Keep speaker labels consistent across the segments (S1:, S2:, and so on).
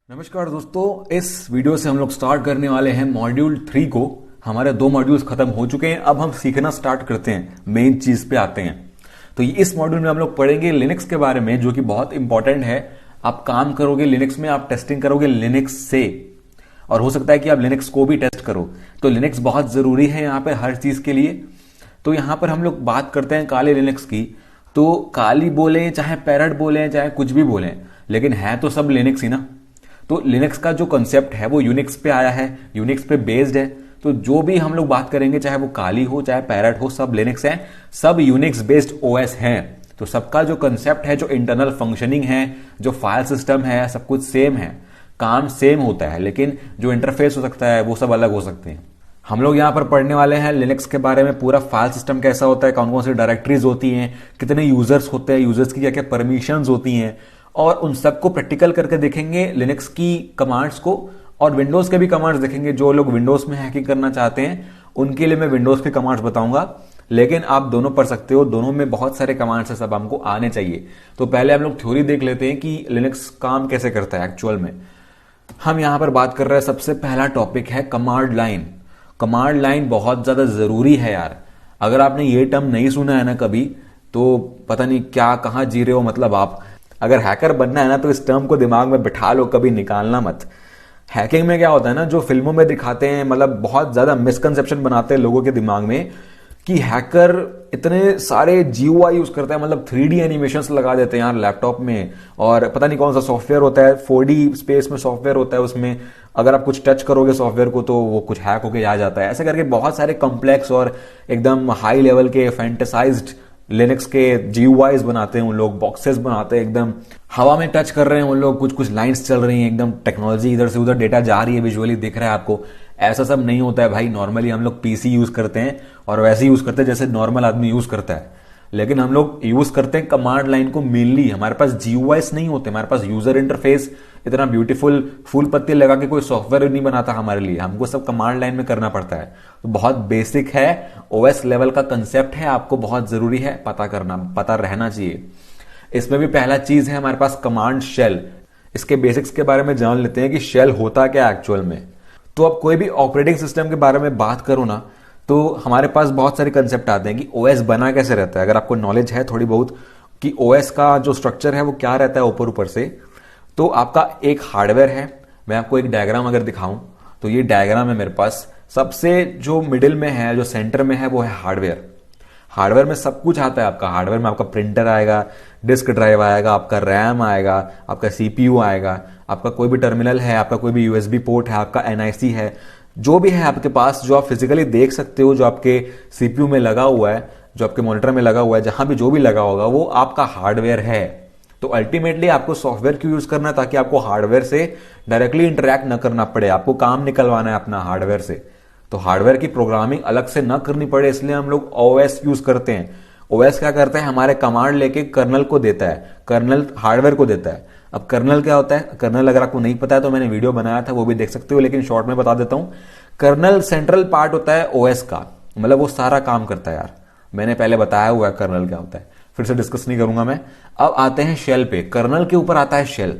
S1: नमस्कार दोस्तों, इस वीडियो से हम लोग स्टार्ट करने वाले हैं मॉड्यूल 3 को। हमारे 2 मॉड्यूल्स खत्म हो चुके हैं, अब हम सीखना स्टार्ट करते हैं, मेन चीज पे आते हैं। तो इस मॉड्यूल में हम लोग पढ़ेंगे लिनक्स के बारे में, जो कि बहुत इंपॉर्टेंट है। आप काम करोगे लिनक्स में, आप टेस्टिंग करोगे लिनक्स से, और हो सकता है कि आप लिनक्स को भी टेस्ट करो। तो लिनक्स बहुत जरूरी है यहाँ पे हर चीज के लिए। तो यहाँ पर हम लोग बात करते हैं काली लिनक्स की। तो काली बोले चाहे पैरट बोले चाहे कुछ भी बोले, लेकिन है तो सब लिनक्स ही ना। तो लिनक्स का जो कॉन्सेप्ट है वो यूनिक्स पे आया है, यूनिक्स पे बेस्ड है। तो जो भी हम लोग बात करेंगे, चाहे वो काली हो चाहे पैरट हो, सब लिनक्स है, सब यूनिक्स बेस्ड ओएस हैं। तो सबका जो कॉन्सेप्ट है, जो इंटरनल फंक्शनिंग है, जो फाइल सिस्टम है, सब कुछ सेम है, काम सेम होता है, लेकिन जो इंटरफेस हो सकता है वो सब अलग हो सकते हैं। हम लोग यहाँ पर पढ़ने वाले हैं लिनक्स के बारे में, पूरा फाइल सिस्टम कैसा होता है, कौन कौन सी डायरेक्टरीज होती हैं, कितने यूजर्स होते हैं, यूजर्स की क्या क्या परमिशंस होती हैं, और उन सबको प्रैक्टिकल करके देखेंगे लिनक्स की कमांड्स को। और विंडोज के भी कमांड्स देखेंगे। जो लोग विंडोज में हैकिंग करना चाहते हैं उनके लिए मैं विंडोज के कमांड्स बताऊंगा, लेकिन आप दोनों पढ़ सकते हो, दोनों में बहुत सारे कमांड्स है, सब हमको आने चाहिए। तो पहले हम लोग थ्योरी देख लेते हैं कि लिनक्स काम कैसे करता है एक्चुअल में। हम यहां पर बात कर रहे हैं, सबसे पहला टॉपिक है कमांड लाइन। कमांड लाइन बहुत ज्यादा जरूरी है यार। अगर आपने ये टर्म नहीं सुना है ना कभी, तो पता नहीं क्या कहां जी रहे हो। मतलब आप अगर हैकर बनना है ना, तो इस टर्म को दिमाग में बिठा लो, कभी निकालना मत। हैकिंग में क्या होता है ना, जो फिल्मों में दिखाते हैं, मतलब बहुत ज्यादा मिसकंसेप्शन बनाते हैं लोगों के दिमाग में कि हैकर इतने सारे जीयूआई यूज करता है, मतलब 3D एनिमेशंस लगा देते हैं यार लैपटॉप में, और पता नहीं कौन सा सॉफ्टवेयर होता है, 4D स्पेस में सॉफ्टवेयर होता है, उसमें अगर आप कुछ टच करोगे सॉफ्टवेयर को तो वो कुछ हैक होके आ जाता है। ऐसे करके बहुत सारे कॉम्प्लेक्स और एकदम हाई लेवल के फैंटेसाइज्ड लिनक्स के जीयूआईज बनाते हैं उन लोग, बॉक्सेस बनाते हैं, एकदम हवा में टच कर रहे हैं उन लोग, कुछ कुछ लाइंस चल रही हैं, एकदम टेक्नोलॉजी इधर से उधर डेटा जा रही है, विजुअली दिख रहा है आपको। ऐसा सब नहीं होता है भाई। नॉर्मली हम लोग पीसी यूज करते हैं और वैसे यूज करते हैं जैसे नॉर्मल आदमी यूज करता है, लेकिन हम लोग यूज करते हैं कमांड लाइन को मेनली। हमारे पास जीयूआईस नहीं होते, हमारे पास यूजर इंटरफेस इतना ब्यूटीफुल फूल पत्ती लगा के कोई सॉफ्टवेयर नहीं बनाता हमारे लिए, हमको सब कमांड लाइन में करना पड़ता है। तो बहुत बेसिक है, ओएस लेवल का कंसेप्ट है, आपको बहुत जरूरी है पता करना, पता रहना चाहिए। इसमें भी पहला चीज है हमारे पास कमांड शेल। इसके बेसिक्स के बारे में जान लेते हैं कि शेल होता क्या एक्चुअल में। तो अब कोई भी ऑपरेटिंग सिस्टम के बारे में बात करो ना, तो हमारे पास बहुत सारे कंसेप्ट आते हैं कि ओएस बना कैसे रहता है। अगर आपको नॉलेज है थोड़ी बहुत कि ओएस का जो स्ट्रक्चर है वो क्या रहता है ऊपर ऊपर से, तो आपका एक हार्डवेयर है। मैं आपको एक डायग्राम अगर दिखाऊं, तो ये डायग्राम है मेरे पास। सबसे जो मिडिल में है, जो सेंटर में है, वो है हार्डवेयर। हार्डवेयर में सब कुछ आता है आपका। हार्डवेयर में आपका प्रिंटर आएगा, डिस्क ड्राइव आएगा, आपका रैम आएगा, आपका सीपीयू आएगा, आपका कोई भी टर्मिनल है, आपका कोई भी यूएसबी पोर्ट है, आपका एनआईसी है, जो भी है आपके पास, जो आप फिजिकली देख सकते हो, जो आपके सीपीयू में लगा हुआ है, जो आपके मॉनिटर में लगा हुआ है, जहां भी जो भी लगा होगा वो आपका हार्डवेयर है। तो अल्टीमेटली आपको सॉफ्टवेयर क्यों यूज करना है, ताकि आपको हार्डवेयर से डायरेक्टली इंटरैक्ट न करना पड़े, आपको काम निकलवाना है अपना हार्डवेयर से। तो हार्डवेयर की प्रोग्रामिंग अलग से न करनी पड़े, इसलिए हम लोग ओएस यूज करते हैं। ओएस क्या करता है, हमारे कमांड लेके कर्नल को देता है, कर्नल हार्डवेयर को देता है। अब कर्नल क्या होता है, कर्नल अगर आपको नहीं पता है तो मैंने वीडियो बनाया था, वो भी देख सकते हो, लेकिन शॉर्ट में बता देता हूं। कर्नल सेंट्रल पार्ट होता है ओएस का, मतलब वो सारा काम करता है यार। मैंने पहले बताया हुआ है कर्नल क्या होता है, फिर से डिस्कस नहीं करूंगा मैं। अब आते हैं शेल पे। कर्नल के ऊपर आता है शेल।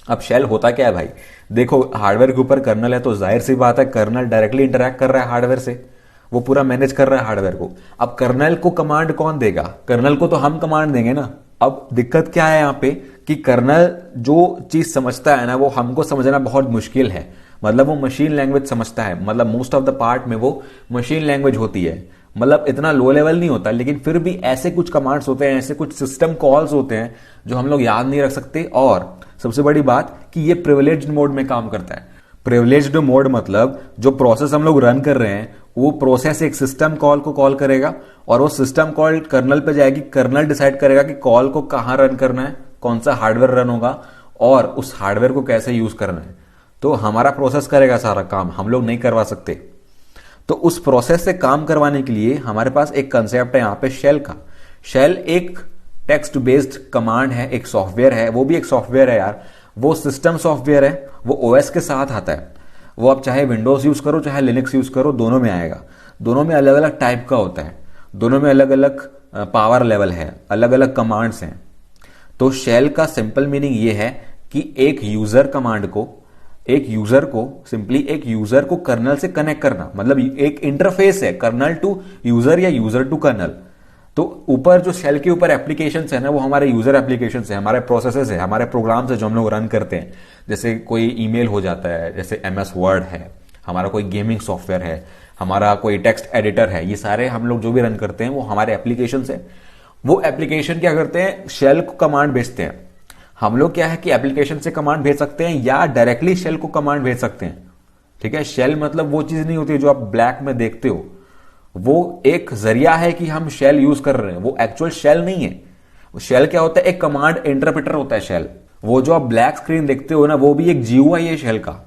S1: अब शेल होता क्या है भाई, देखो हार्डवेयर के ऊपर कर्नल है, तो जाहिर सी बात है कर्नल डायरेक्टली इंटरैक्ट कर रहा है हार्डवेयर से, वो पूरा मैनेज कर रहा है हार्डवेयर को। अब कर्नल को कमांड कौन देगा, कर्नल को तो हम कमांड देंगे ना। अब दिक्कत क्या है यहाँ पे कि कर्नल जो चीज समझता है ना, वो हमको समझना बहुत मुश्किल है। मतलब वो मशीन लैंग्वेज समझता है, मतलब मोस्ट ऑफ द पार्ट में वो मशीन लैंग्वेज होती है, मतलब इतना लो लेवल नहीं होता, लेकिन फिर भी ऐसे कुछ कमांड्स होते हैं, ऐसे कुछ सिस्टम कॉल्स होते हैं जो हम लोग याद नहीं रख सकते। और सबसे बड़ी बात कि ये प्रिविलेज्ड मोड में काम करता है। प्रिविलेज्ड मोड मतलब जो प्रोसेस हम लोग रन कर रहे हैं, वो प्रोसेस एक सिस्टम कॉल को कॉल करेगा, और वो सिस्टम कॉल कर्नल पे जाएगी। कर्नल डिसाइड करेगा कि कॉल को कहां रन करना है, कौन सा हार्डवेयर रन होगा, और उस हार्डवेयर को कैसे यूज करना है। तो हमारा प्रोसेस करेगा सारा काम, हम लोग नहीं करवा सकते। तो उस प्रोसेस से काम करवाने के लिए हमारे पास एक कंसेप्ट है यहाँ पे शेल का। शेल एक टेक्स्ट बेस्ड कमांड है, एक सॉफ्टवेयर है, वो भी एक सॉफ्टवेयर है यार। वो सिस्टम सॉफ्टवेयर है, वो ओएस के साथ आता है। वो आप चाहे विंडोज यूज करो चाहे लिनक्स यूज करो, दोनों में आएगा। दोनों में अलग अलग टाइप का होता है, दोनों में अलग अलग पावर लेवल है, अलग अलग कमांड्स हैं। तो शेल का सिंपल मीनिंग ये है कि एक यूजर कमांड को, एक यूजर को कर्नल से कनेक्ट करना, मतलब एक इंटरफेस है कर्नल टू यूजर या यूजर टू कर्नल। तो ऊपर जो शेल के ऊपर एप्लीकेशंस है ना, वो हमारे यूजर एप्लीकेशंस है, हमारे प्रोसेसेस है, हमारे प्रोग्राम्स है जो हम लोग रन करते हैं। जैसे कोई ईमेल हो जाता है, जैसे MS वर्ड है, हमारा कोई गेमिंग सॉफ्टवेयर है, हमारा कोई टेक्स्ट एडिटर है, ये सारे हम लोग जो भी रन करते हैं वो हमारे एप्लीकेशंस है। वो एप्लीकेशन क्या करते हैं, शेल को कमांड भेजते हैं। हम लोग क्या है कि एप्लीकेशन से कमांड भेज सकते हैं या डायरेक्टली शेल को कमांड भेज सकते हैं। ठीक है, शेल मतलब वो चीज नहीं होती जो आप ब्लैक में देखते हो, वो एक जरिया है कि हम शेल यूज कर रहे हैं, वो एक्चुअल शेल नहीं है। शेल क्या होता है, एक कमांड इंटरप्रेटर होता है शेल। वो जो आप ब्लैक स्क्रीन देखते हो ना, वो भी एक GUI है शेल का।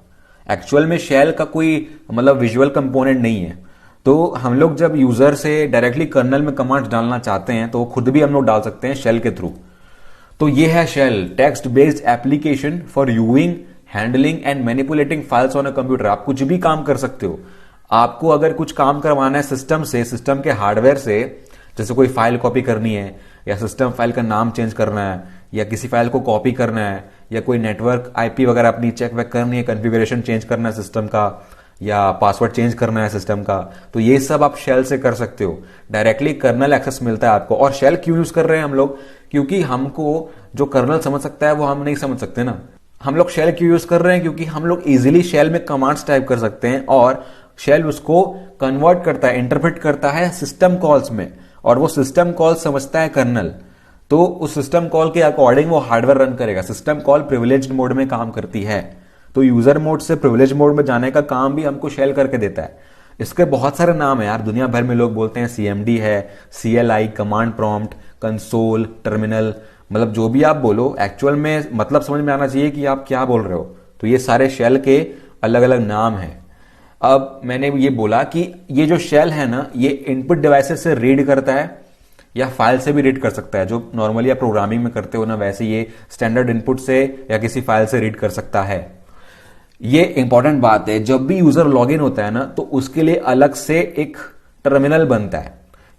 S1: एक्चुअल में शेल का कोई मतलब विजुअल कंपोनेंट नहीं है। तो हम लोग जब यूजर से डायरेक्टली कर्नल में कमांड डालना चाहते हैं तो खुद भी हम लोग डाल सकते हैं शेल के थ्रू। तो ये है shell, text based application for using, handling and manipulating files on a computer. आप कुछ भी काम कर सकते हो। आपको अगर कुछ काम करवाना है सिस्टम से, सिस्टम के हार्डवेयर से, जैसे कोई फाइल कॉपी करनी है या सिस्टम फाइल का नाम चेंज करना है या किसी फाइल को कॉपी करना है या कोई नेटवर्क IP वगैरह अपनी चेक वेक करनी है, कॉन्फ़िगरेशन चेंज करना है सिस्टम का या पासवर्ड चेंज करना है सिस्टम का, तो ये सब आप शेल से कर सकते हो। डायरेक्टली कर्नल एक्सेस मिलता है आपको। और शेल क्यों यूज कर रहे हैं हम लोग, क्योंकि हमको जो कर्नल समझ सकता है वो हम नहीं समझ सकते ना। हम लोग शेल क्यों यूज कर रहे हैं, क्योंकि हम लोग इजीली शेल में कमांड्स टाइप कर सकते हैं और शेल उसको कन्वर्ट करता है, इंटरप्रेट करता है सिस्टम कॉल्स में, और वो सिस्टम कॉल समझता है कर्नल। तो उस सिस्टम कॉल के अकॉर्डिंग वो हार्डवेयर रन करेगा। सिस्टम कॉल प्रिविलेज्ड मोड में काम करती है, तो यूजर मोड से प्रिविलेज मोड में जाने का काम भी हमको शेल करके देता है। इसके बहुत सारे नाम है यार, दुनिया भर में लोग बोलते हैं। CMD है, CLI command prompt, console, terminal, मतलब जो भी आप बोलो एक्चुअल में मतलब समझ में आना चाहिए कि आप क्या बोल रहे हो। तो ये सारे शेल के अलग अलग नाम हैं। अब मैंने ये बोला कि ये जो शेल है ना, ये इनपुट डिवाइसेस से रीड करता है या फाइल से भी रीड कर सकता है। जो नॉर्मली आप प्रोग्रामिंग में करते हो ना, वैसे ये स्टैंडर्ड इनपुट से या किसी फाइल से रीड कर सकता है। ये इंपॉर्टेंट बात है, जब भी यूजर लॉगिन होता है ना, तो उसके लिए अलग से एक टर्मिनल बनता है।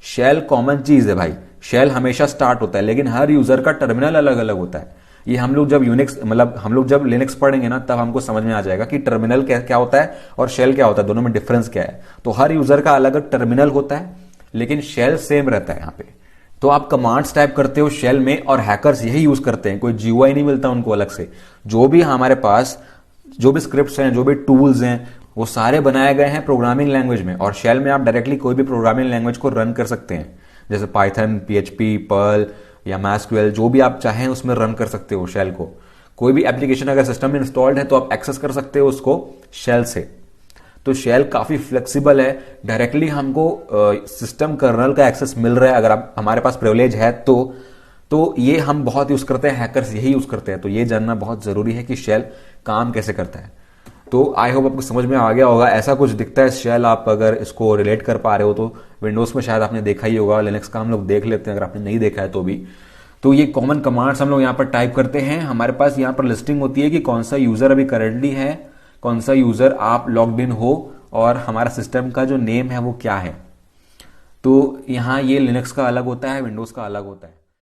S1: शेल कॉमन चीज है भाई, शेल हमेशा स्टार्ट होता है, लेकिन हर यूजर का टर्मिनल अलग अलग होता है। ये हम लोग जब यूनिक्स मतलब हम लोग जब लिनक्स पढ़ेंगे ना, तब हमको समझ में आ जाएगा कि टर्मिनल क्या होता है और शेल क्या होता है, दोनों में डिफरेंस क्या है। तो हर यूजर का अलग अलग टर्मिनल होता है, लेकिन शेल सेम रहता है यहाँ पे। तो आप कमांड्स टाइप करते हो शेल में, और हैकर्स यही यूज करते हैं। कोई GUI नहीं मिलता उनको अलग से। जो भी हमारे पास जो भी स्क्रिप्ट्स हैं, जो भी टूल्स हैं, वो सारे बनाए गए हैं प्रोग्रामिंग लैंग्वेज में। और शेल में आप डायरेक्टली कोई भी प्रोग्रामिंग लैंग्वेज को रन कर सकते हैं, जैसे पाइथन, PHP, पर्ल या MySQL, जो भी आप चाहें उसमें रन कर सकते हो शेल को। कोई भी एप्लीकेशन अगर सिस्टम में इंस्टॉल्ड है तो आप एक्सेस कर सकते हो उसको शेल से। तो शेल काफी फ्लेक्सिबल है, डायरेक्टली हमको सिस्टम कर्नल का एक्सेस मिल रहा है अगर आप हमारे पास प्रिविलेज है तो ये हम बहुत यूज करते हैं, हैकर्स यही यूज करते हैं। तो ये जानना बहुत जरूरी है कि शेल काम कैसे करता है। तो आई होप आपको समझ में आ गया होगा। ऐसा कुछ दिखता है शेल, आप अगर इसको रिलेट कर पा रहे हो तो विंडोज में शायद आपने देखा ही होगा, लिनक्स का हम लोग देख लेते हैं अगर आपने नहीं देखा है तो भी। तो ये कॉमन कमांड्स हम लोग यहाँ पर टाइप करते हैं। हमारे पास यहाँ पर लिस्टिंग होती है कि कौन सा यूजर अभी करंटली है, कौन सा यूजर आप लॉग्ड इन हो, और हमारा सिस्टम का जो नेम है वो क्या है। तो यहाँ ये लिनक्स का अलग होता है, विंडोज का अलग होता है।